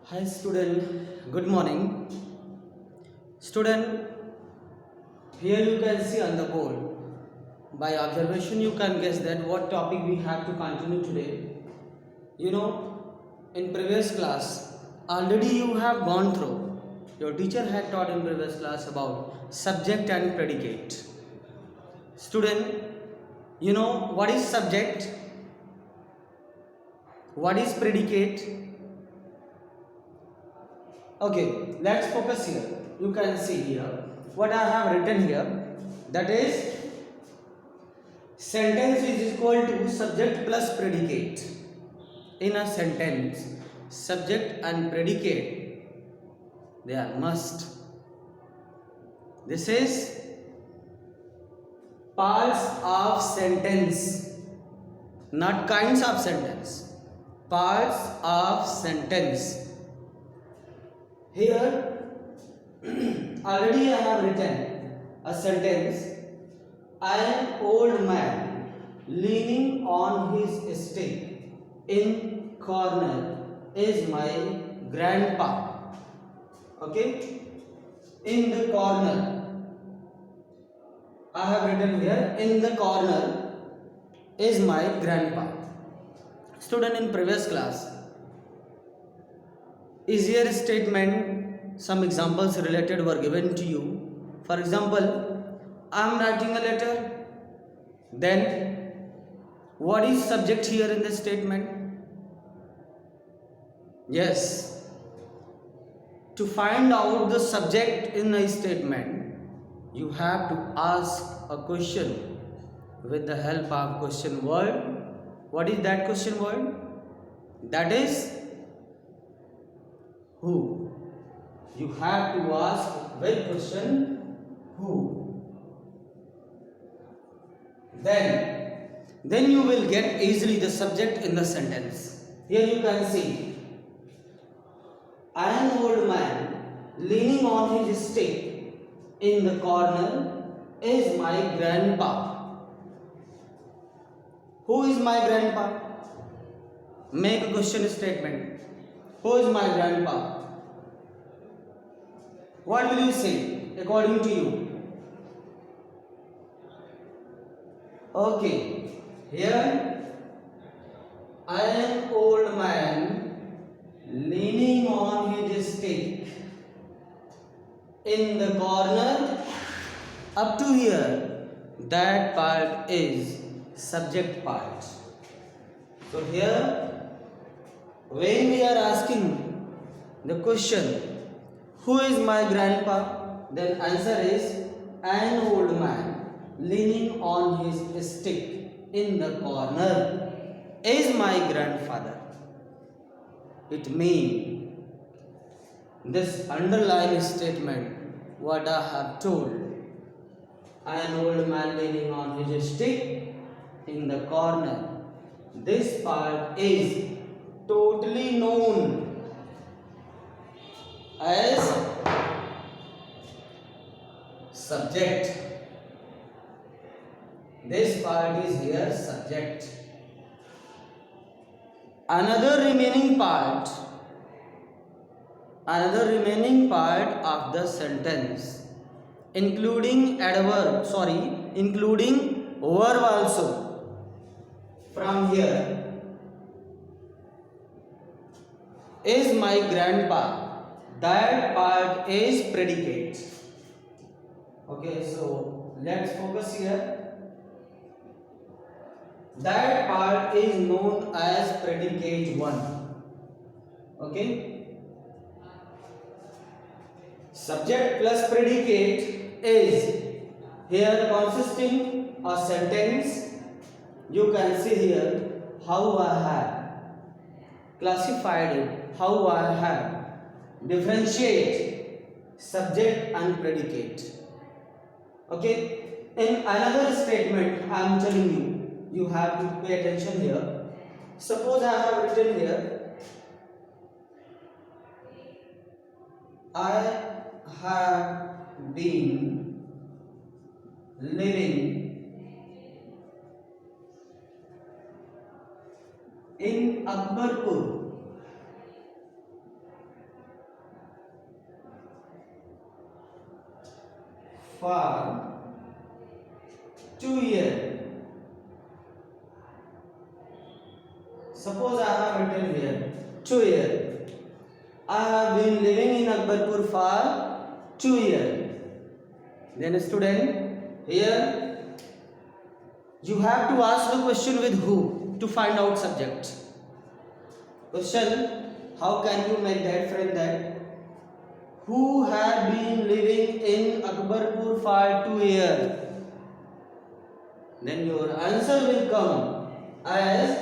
Hi student, good morning. Student, here you can see on the board. By observation you can guess that what topic we have to continue today. You know, in previous class, already you have gone through. Your teacher had taught in previous class about subject and predicate. Student, you know what is subject? What is predicate? Okay, let's focus here. You can see here what I have written here, that is sentence is equal to subject plus predicate. In a sentence, subject and predicate, they are must. This is parts of sentence, not kinds of sentence, parts of sentence. Here already I have written a sentence. An old man leaning on his stick in corner is my grandpa. Okay, in the corner I have written here, in the corner is my grandpa. Student, in previous class, easier statement, some examples related were given to you. For example, I am writing a letter. Then what is subject here in the statement? Yes, to find out the subject in a statement, you have to ask a question with the help of question word. What is that question word? That is who. You have to ask with question who. Then you will get easily the subject in the sentence. Here you can see, an old man leaning on his stick in the corner is my grandpa. Who is my grandpa? Make a question statement. Who is my grandpa? What will you say according to you? Okay, here an old man leaning on his stick in the corner. Up to here, that part is subject part. So here, when we are asking the question, who is my grandpa? Then answer is, an old man leaning on his stick in the corner is my grandfather. It means this underlying statement, what I have told, an old man leaning on his stick in the corner, this part is totally known as subject. This part is here subject. Another remaining part of the sentence, including adverb, including verb also, from here, is my grandpa. That part is predicate. Okay, so let's focus here. That part is known as predicate 1. Okay, subject plus predicate is here consisting a sentence. You can see here how I have classified it, how I have differentiate subject and predicate. Okay, in another statement I am telling you, you have to pay attention here. Suppose I have written here, I have been living in Akbarpur for 2 years. Suppose I have written here 2 years. I have been living in Akbarpur for 2 years. Then student, here you have to ask the question with who to find out subject. Question, how can you make that friend that? Who had been living in Akbarpur for 2 years? Then your answer will come as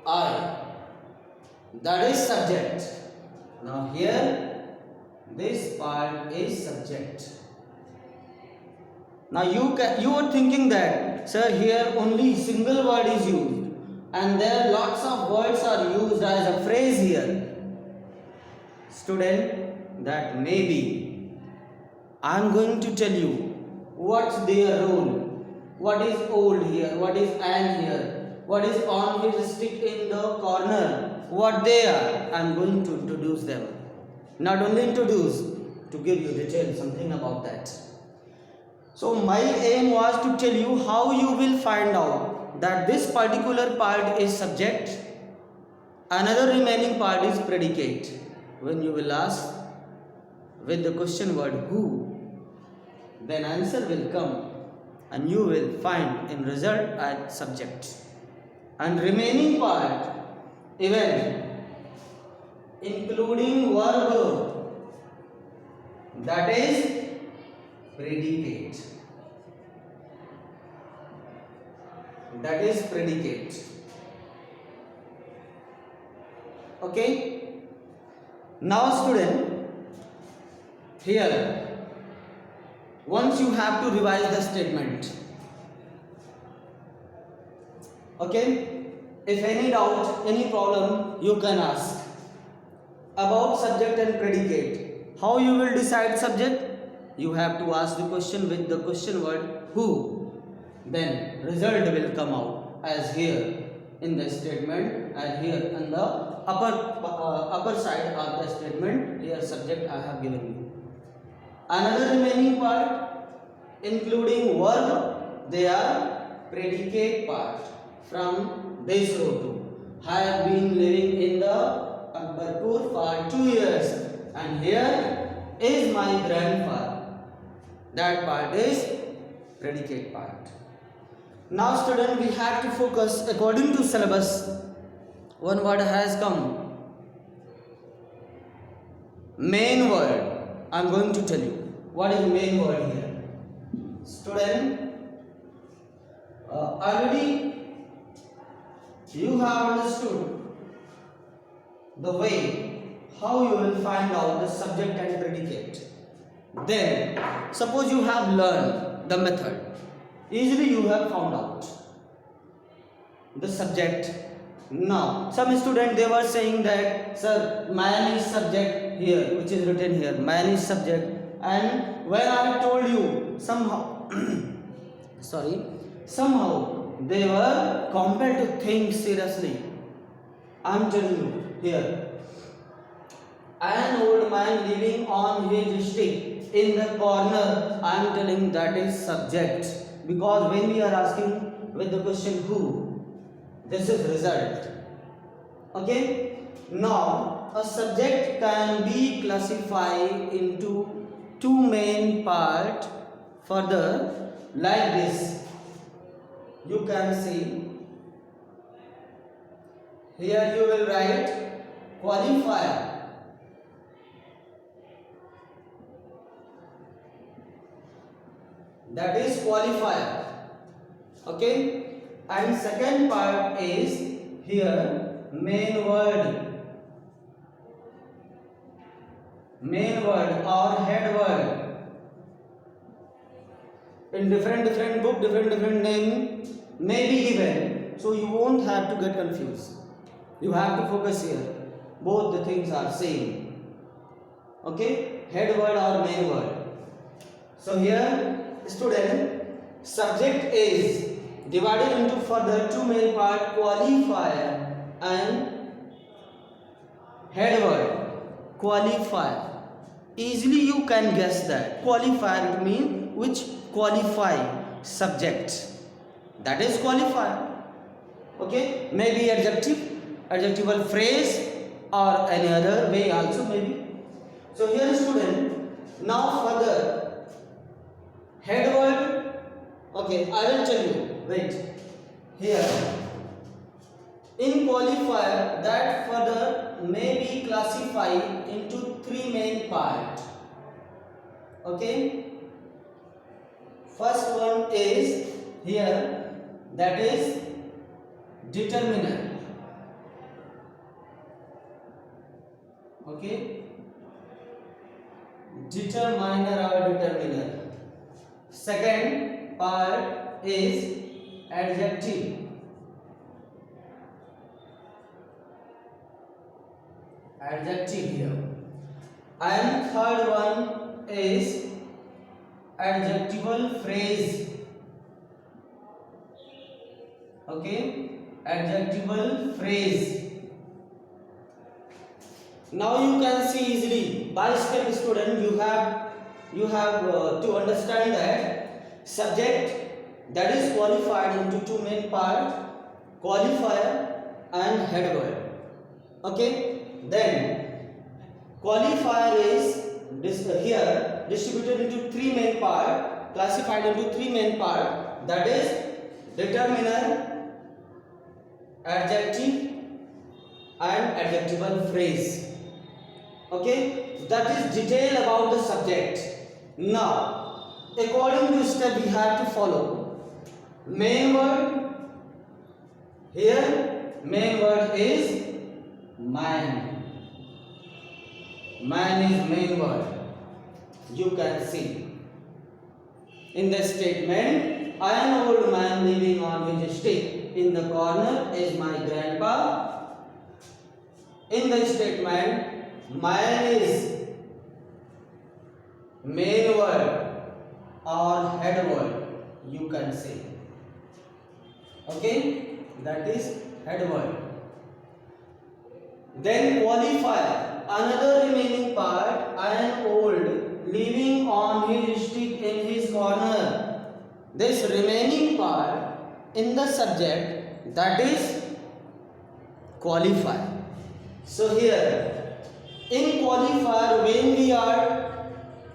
I. That is subject. Now here this part is subject. Now you are thinking that, sir, here only single word is used and there lots of words are used as a phrase here. Student, that maybe I am going to tell you what's their role, what is old here, what is and here, what is on his stick in the corner, what they are. I am going to introduce them. Not only introduce, to give you detail something about that. So my aim was to tell you how you will find out that this particular part is subject, another remaining part is predicate. When you will ask with the question word who, then answer will come and you will find in result as subject. And remaining part, even including verb, that is predicate. That is predicate. Okay? Now student, here once you have to revise the statement. Okay? If any doubt, any problem, you can ask about subject and predicate. How you will decide subject? You have to ask the question with the question word who. Then result will come out as here in the statement and here on the upper side of the statement. Here subject I have given you. Another remaining part including verb, they are predicate part from this row to. I have been living in the Akbarpur for 2 years and here is my grandfather. That part is predicate part. Now student, we have to focus according to syllabus. One word has come. Main word. I am going to tell you. What is main word here? Student, already you have understood the way how you will find out the subject and predicate. Then, suppose you have learned the method. Easily you have found out the subject. Now, some students they were saying that, sir, man is subject here, which is written here. Man is subject. And when I told you somehow, somehow they were compelled to think seriously. I am telling you here. An old man living on his stick in the corner, I am telling that is subject. Because when we are asking with the question who, this is result. Okay? Now, a subject can be classified into two main parts further like this. You can see here you will write qualifier. That is qualifier. Okay? And second part is here main word. Main word or head word. In different book, different name may be given. So you won't have to get confused. You have to focus here. Both the things are same. Okay? Head word or main word. So here student, subject is divided into further two main parts, qualifier and head word. Qualifier. easily you can guess that qualifier it means which qualify subject, that is qualifier. Okay, maybe adjective, adjectival phrase, or any other way also maybe. So here student, now further head word. Okay, I will tell you, wait. Here in qualifier that further may be classified into three main parts. Okay, first one is here, that is determiner. Okay, determiner or determiner. Second part is adjective. Adjective here. And third one is adjectival phrase. Okay, adjectival phrase. Now you can see easily by step student, you have to understand that subject, that is qualified into two main parts, qualifier and head word. Okay, then qualifier is here distributed into three main parts, classified into three main parts, that is determiner, adjective and adjectival phrase. Okay, that is detail about the subject. Now according to step we have to follow. Main word, here main word is man. Man is main word. You can see in the statement, I am an old man living on his stick. In the corner is my grandpa. In the statement, man is main word or head word, you can say. Okay, that is head word. Then qualifier, another remaining part, I am old living on his stick in his corner. This remaining part in the subject, that is qualifier. So here in qualifier, when we are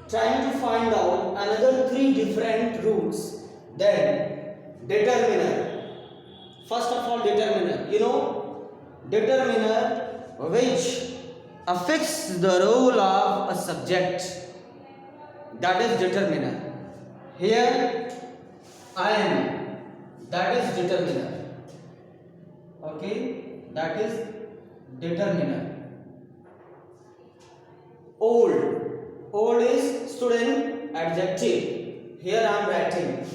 trying to find out another three different roots, then determiner. First of all, determiner, you know, determiner which affects the role of a subject, that is determiner. Here I am, that is determiner. Okay, that is determiner. Old is student, adjective. Here I am writing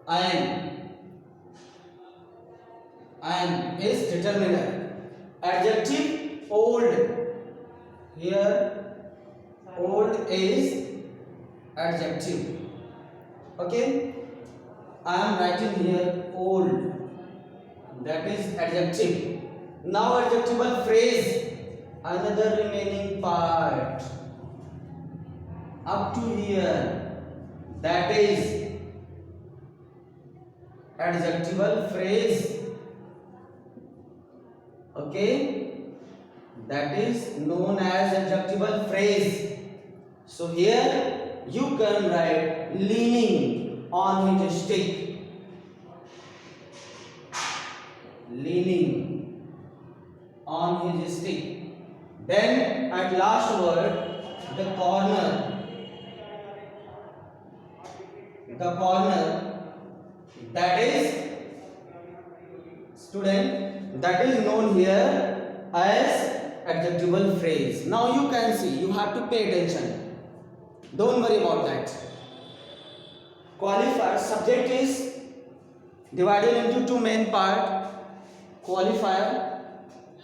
I am is determiner. Adjective old. Here old is adjective. Okay, I am writing here old, that is adjective. Now adjectival phrase, another remaining part up to here, that is adjectival phrase. Okay, that is known as adjectival phrase. So here you can write leaning on his stick. Leaning on his stick. Then at last word, the corner. The corner, that is student, that is known here as adjectival phrase. Now you can see, you have to pay attention. Don't worry about that. Qualifier, subject is divided into two main parts. Qualifier,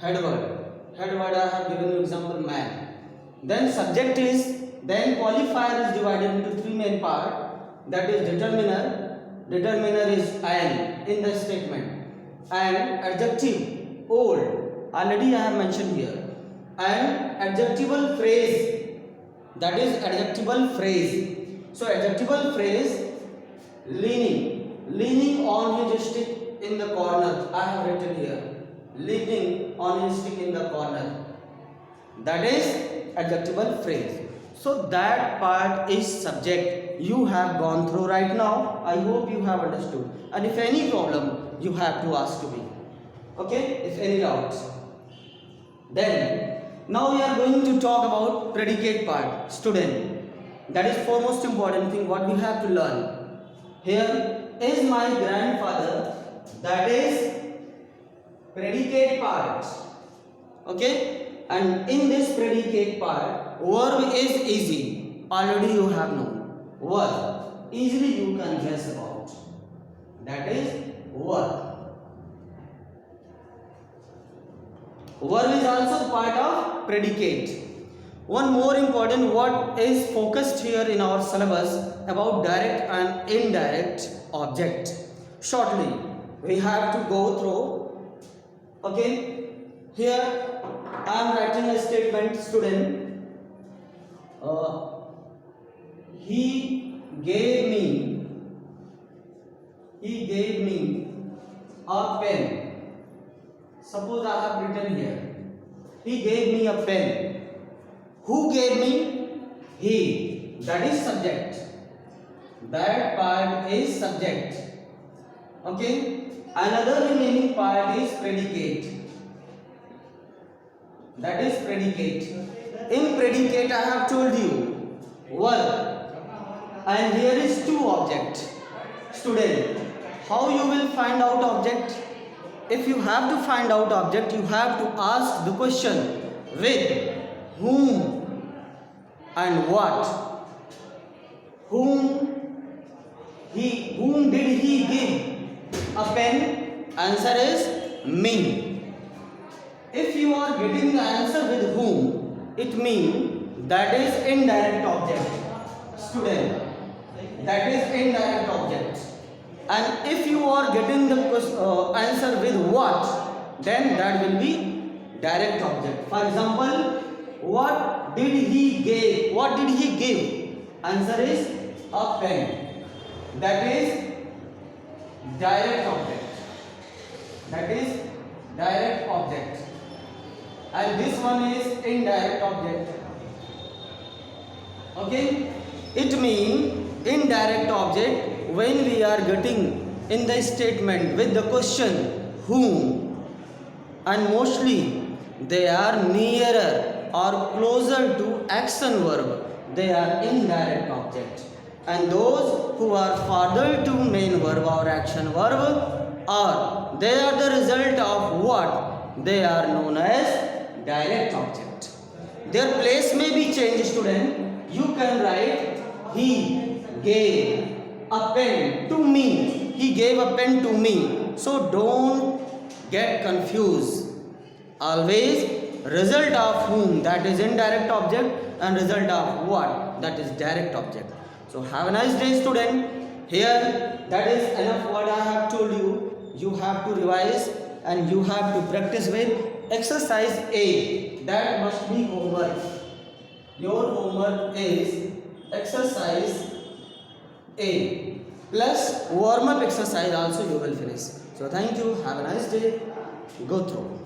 head word. Head word I have given you example man. Then subject is, then qualifier is divided into three main parts. That is determiner. Determiner is I am in the statement. And adjective old, already I have mentioned here. And adjectival phrase, that is adjectival phrase. So adjectival phrase, leaning on his stick in the corner. I have written here, leaning on his stick in the corner. That is adjectival phrase. So that part is subject. You have gone through right now. I hope you have understood. And if any problem, you have to ask to me. Okay? If any doubts. Then, now we are going to talk about predicate part. Student. That is foremost important thing what we have to learn. Here is my grandfather. That is predicate part. Okay? And in this predicate part, verb is easy. Already you have known. Verb. Easily you can guess about. That is verb. Verb is also part of predicate. One more important what is focused here in our syllabus about direct and indirect object. Shortly, we have to go through. Okay, here I am writing a statement, student. He gave me a pen. Suppose I have written here, he gave me a pen. Who gave me? He. That is subject. That part is subject. Okay. Another remaining part is predicate. That is predicate. In predicate I have told you verb. And here is two object. Student, how you will find out object? If you have to find out object, you have to ask the question with whom and what. Whom did he give a pen? Answer is me. If you are getting the answer with whom, it means that is indirect object. Student, that is indirect object. And if you are getting the answer with what, then that will be direct object. For example, what did he give? What did he give? Answer is a pen. That is direct object. That is direct object. And this one is indirect object. Okay? It means indirect object when we are getting in the statement with the question whom, and mostly they are nearer or closer to action verb, they are indirect object. And those who are farther to main verb or action verb, or they are the result of what? They are known as direct object. Their place may be changed, student. You can write he gave a pen to me. He gave a pen to me. So don't get confused. Always result of whom, that is indirect object, and result of what, that is direct object. So have a nice day, student. Here, that is enough what I have told you. You have to revise and you have to practice with exercise A. That must be homework. Your homework is exercise A plus warm up exercise also you will finish. So thank you. Have a nice day. Go through.